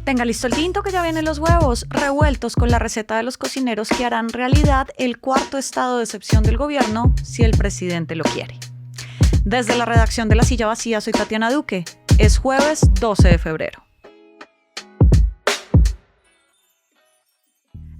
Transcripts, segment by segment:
Tenga listo el tinto que ya vienen los huevos, revueltos con la receta de los cocineros que harán realidad el cuarto estado de excepción del gobierno si el presidente lo quiere. Desde la redacción de La Silla Vacía soy Tatiana Duque. Es jueves 12 de febrero.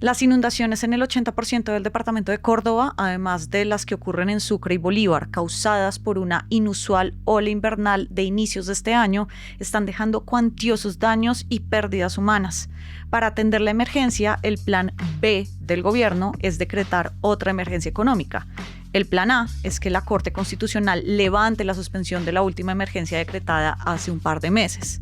Las inundaciones en el 80% del departamento de Córdoba, además de las que ocurren en Sucre y Bolívar, causadas por una inusual ola invernal de inicios de este año, están dejando cuantiosos daños y pérdidas humanas. Para atender la emergencia, el plan B del gobierno es decretar otra emergencia económica. El plan A es que la Corte Constitucional levante la suspensión de la última emergencia decretada hace un par de meses.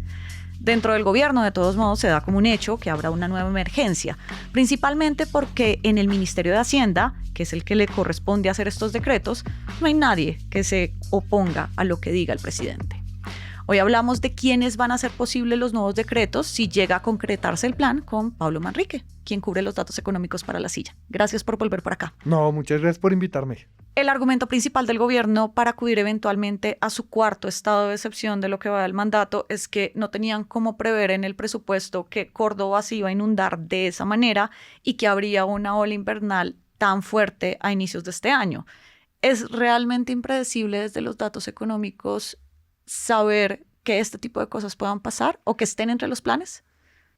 Dentro del gobierno, de todos modos, se da como un hecho que habrá una nueva emergencia, principalmente porque en el Ministerio de Hacienda, que es el que le corresponde hacer estos decretos, no hay nadie que se oponga a lo que diga el presidente. Hoy hablamos de quiénes van a hacer posibles los nuevos decretos si llega a concretarse el plan con Pablo Manrique, quien cubre los datos económicos para La Silla. Gracias por volver por acá. No, muchas gracias por invitarme. El argumento principal del gobierno para acudir eventualmente a su cuarto estado de excepción de lo que va del mandato es que no tenían cómo prever en el presupuesto que Córdoba se iba a inundar de esa manera y que habría una ola invernal tan fuerte a inicios de este año. ¿Es realmente impredecible desde los datos económicos saber que este tipo de cosas puedan pasar o que estén entre los planes?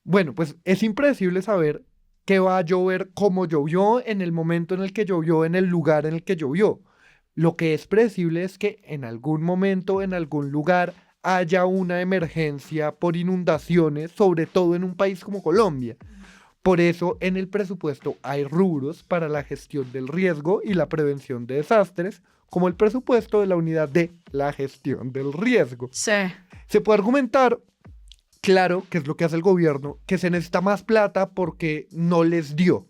Bueno, pues es impredecible saber que va a llover como llovió, en el momento en el que llovió, en el lugar en el que llovió. Lo que es predecible es que en algún momento, en algún lugar, haya una emergencia por inundaciones, sobre todo en un país como Colombia. Por eso en el presupuesto hay rubros para la gestión del riesgo y la prevención de desastres, como el presupuesto de la unidad de la gestión del riesgo. Sí. Se puede argumentar, claro, que es lo que hace el gobierno, que se necesita más plata porque no les dio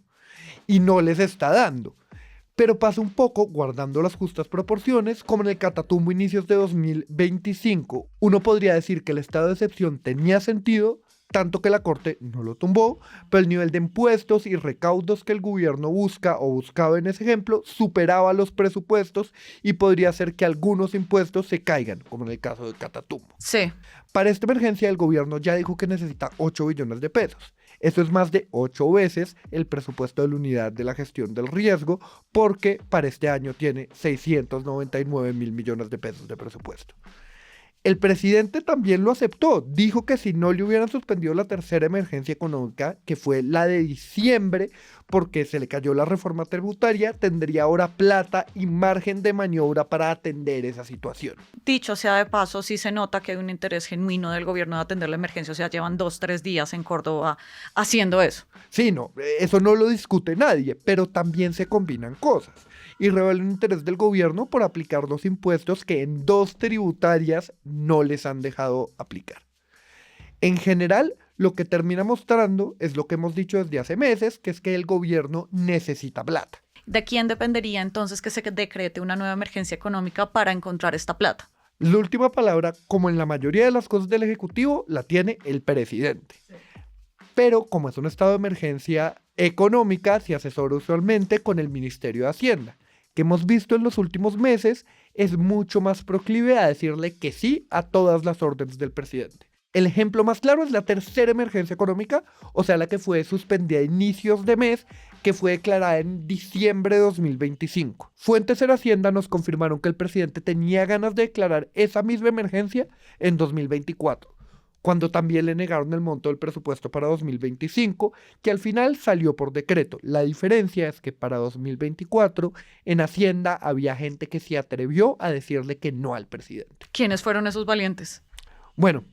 y no les está dando. Pero pasa un poco, guardando las justas proporciones, como en el Catatumbo inicios de 2025. Uno podría decir que el estado de excepción tenía sentido, tanto que la Corte no lo tumbó, pero el nivel de impuestos y recaudos que el gobierno busca o buscaba en ese ejemplo superaba los presupuestos y podría hacer que algunos impuestos se caigan, como en el caso del Catatumbo. Sí. Para esta emergencia el gobierno ya dijo que necesita 8 billones de pesos. Eso es más de 8 veces el presupuesto de la unidad de la gestión del riesgo, porque para este año tiene 699.000 millones de pesos de presupuesto. El presidente también lo aceptó, dijo que si no le hubieran suspendido la tercera emergencia económica, que fue la de diciembre, porque se le cayó la reforma tributaria, tendría ahora plata y margen de maniobra para atender esa situación. Dicho sea de paso, sí se nota que hay un interés genuino del gobierno de atender la emergencia, o sea, llevan 2-3 días en Córdoba haciendo eso. Sí, no, eso no lo discute nadie, pero también se combinan cosas. Y revela un interés del gobierno por aplicar los impuestos que en 2 tributarias no les han dejado aplicar. En general, lo que termina mostrando es lo que hemos dicho desde hace meses, que es que el gobierno necesita plata. ¿De quién dependería entonces que se decrete una nueva emergencia económica para encontrar esta plata? La última palabra, como en la mayoría de las cosas del Ejecutivo, la tiene el presidente. Pero como es un estado de emergencia económica, se asesora usualmente con el Ministerio de Hacienda, que hemos visto en los últimos meses es mucho más proclive a decirle que sí a todas las órdenes del presidente. El ejemplo más claro es la tercera emergencia económica, o sea, la que fue suspendida a inicios de mes, que fue declarada en diciembre de 2025. Fuentes en Hacienda nos confirmaron que el presidente tenía ganas de declarar esa misma emergencia en 2024. Cuando también le negaron el monto del presupuesto para 2025, que al final salió por decreto. La diferencia es que para 2024 en Hacienda había gente que se atrevió a decirle que no al presidente. ¿Quiénes fueron esos valientes? Bueno,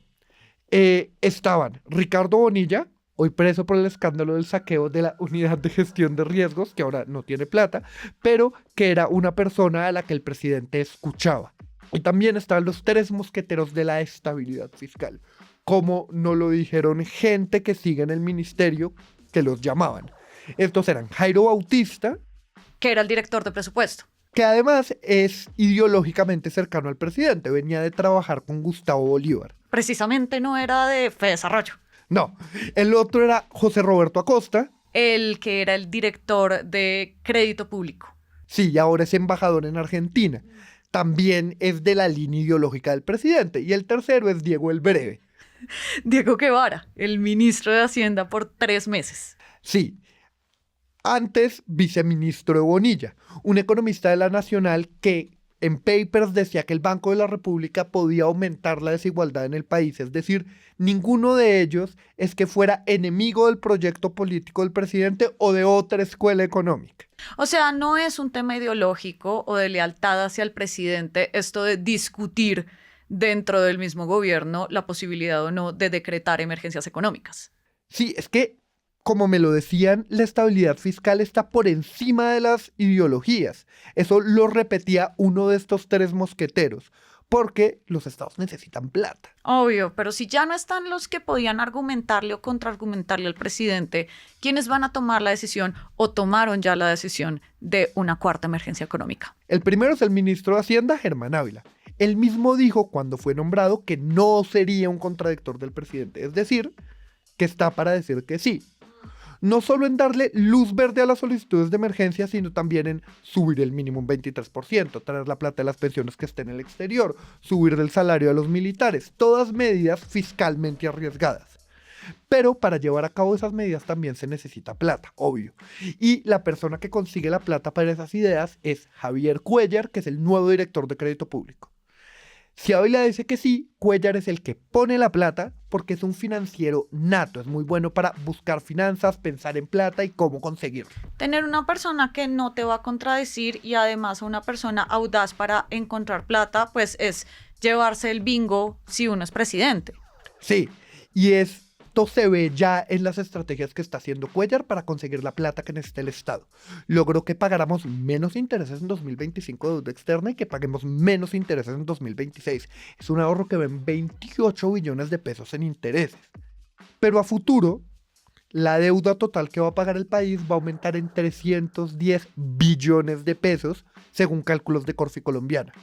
estaban Ricardo Bonilla, hoy preso por el escándalo del saqueo de la unidad de gestión de riesgos, que ahora no tiene plata, pero que era una persona a la que el presidente escuchaba. Y también estaban los 3 mosqueteros de la estabilidad fiscal, como nos lo dijeron gente que sigue en el ministerio, que los llamaban. Estos eran Jairo Bautista, que era el director de presupuesto, que además es ideológicamente cercano al presidente, venía de trabajar con Gustavo Bolívar. Precisamente no era de Fedesarrollo. No, el otro era José Roberto Acosta. El que era el director de Crédito Público. Sí, y ahora es embajador en Argentina. También es de la línea ideológica del presidente. Y el tercero es Diego el Breve. Diego Guevara, el ministro de Hacienda por 3 meses. Sí, antes viceministro de Bonilla, un economista de la Nacional que en papers decía que el Banco de la República podía aumentar la desigualdad en el país. Es decir, ninguno de ellos es que fuera enemigo del proyecto político del presidente o de otra escuela económica. O sea, no es un tema ideológico o de lealtad hacia el presidente esto de discutir dentro del mismo gobierno la posibilidad o no de decretar emergencias económicas. Sí, es que, como me lo decían, la estabilidad fiscal está por encima de las ideologías. Eso lo repetía uno de estos 3 mosqueteros, porque los estados necesitan plata. Obvio, pero si ya no están los que podían argumentarle o contraargumentarle al presidente, ¿quiénes van a tomar la decisión o tomaron ya la decisión de una cuarta emergencia económica? El primero es el ministro de Hacienda, Germán Ávila. Él mismo dijo cuando fue nombrado que no sería un contradictor del presidente, es decir, que está para decir que sí. No solo en darle luz verde a las solicitudes de emergencia, sino también en subir el mínimo un 23%, traer la plata de las pensiones que estén en el exterior, subir el salario a los militares, todas medidas fiscalmente arriesgadas. Pero para llevar a cabo esas medidas también se necesita plata, obvio. Y la persona que consigue la plata para esas ideas es Javier Cuéllar, que es el nuevo director de Crédito Público. Si Ávila dice que sí, Cuéllar es el que pone la plata porque es un financiero nato, es muy bueno para buscar finanzas, pensar en plata y cómo conseguirlo. Tener una persona que no te va a contradecir y además una persona audaz para encontrar plata, pues es llevarse el bingo si uno es presidente. Sí, y esto se ve ya en las estrategias que está haciendo Cuéllar para conseguir la plata que necesita el Estado. Logró que pagáramos menos intereses en 2025 de deuda externa y que paguemos menos intereses en 2026. Es un ahorro que ven 28 billones de pesos en intereses. Pero a futuro, la deuda total que va a pagar el país va a aumentar en 310 billones de pesos, según cálculos de Corfi Colombiana.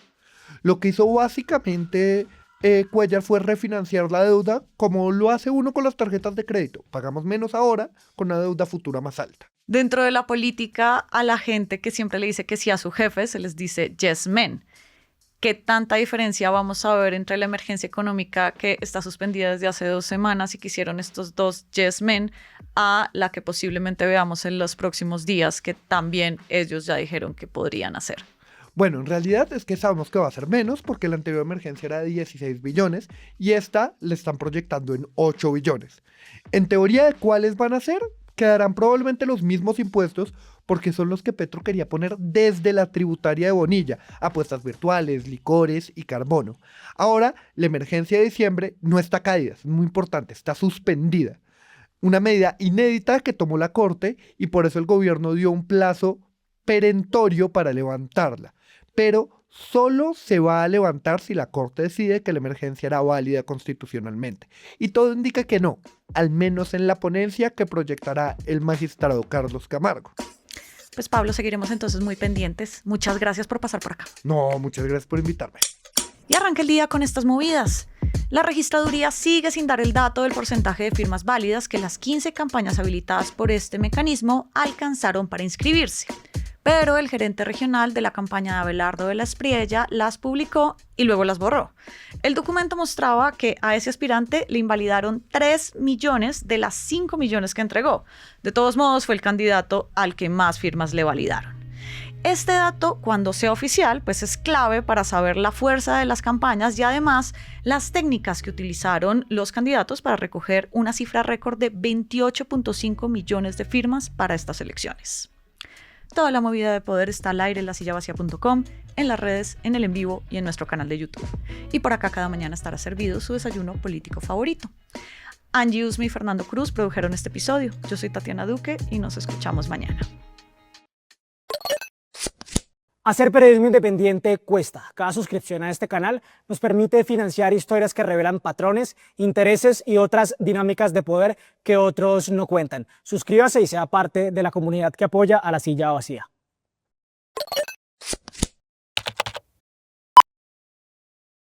Lo que hizo básicamente Cuéllar fue refinanciar la deuda como lo hace uno con las tarjetas de crédito. Pagamos menos ahora con una deuda futura más alta. Dentro de la política, a la gente que siempre le dice que sí a su jefe se les dice yes men. ¿Qué tanta diferencia vamos a ver entre la emergencia económica que está suspendida desde hace 2 semanas y que hicieron estos 2 yes men a la que posiblemente veamos en los próximos días que también ellos ya dijeron que podrían hacer? Bueno, en realidad es que sabemos que va a ser menos porque la anterior emergencia era de 16 billones y esta le están proyectando en 8 billones. En teoría, ¿de cuáles van a ser? Quedarán probablemente los mismos impuestos porque son los que Petro quería poner desde la tributaria de Bonilla, apuestas virtuales, licores y carbono. Ahora, la emergencia de diciembre no está caída, es muy importante, está suspendida. Una medida inédita que tomó la Corte y por eso el gobierno dio un plazo perentorio para levantarla. Pero solo se va a levantar si la Corte decide que la emergencia era válida constitucionalmente. Y todo indica que no, al menos en la ponencia que proyectará el magistrado Carlos Camargo. Pues Pablo, seguiremos entonces muy pendientes. Muchas gracias por pasar por acá. No, muchas gracias por invitarme. Y arranca el día con estas movidas. La registraduría sigue sin dar el dato del porcentaje de firmas válidas que las 15 campañas habilitadas por este mecanismo alcanzaron para inscribirse. Pero el gerente regional de la campaña de Abelardo de la Espriella las publicó y luego las borró. El documento mostraba que a ese aspirante le invalidaron 3 millones de las 5 millones que entregó. De todos modos, fue el candidato al que más firmas le validaron. Este dato, cuando sea oficial, pues es clave para saber la fuerza de las campañas y además las técnicas que utilizaron los candidatos para recoger una cifra récord de 28.5 millones de firmas para estas elecciones. Toda la movida de poder está al aire en lasillavacia.com, en las redes, en el en vivo y en nuestro canal de YouTube. Y por acá cada mañana estará servido su desayuno político favorito. Angie Usme y Fernando Cruz produjeron este episodio. Yo soy Tatiana Duque y nos escuchamos mañana. Hacer periodismo independiente cuesta. Cada suscripción a este canal nos permite financiar historias que revelan patrones, intereses y otras dinámicas de poder que otros no cuentan. Suscríbase y sea parte de la comunidad que apoya a La Silla Vacía.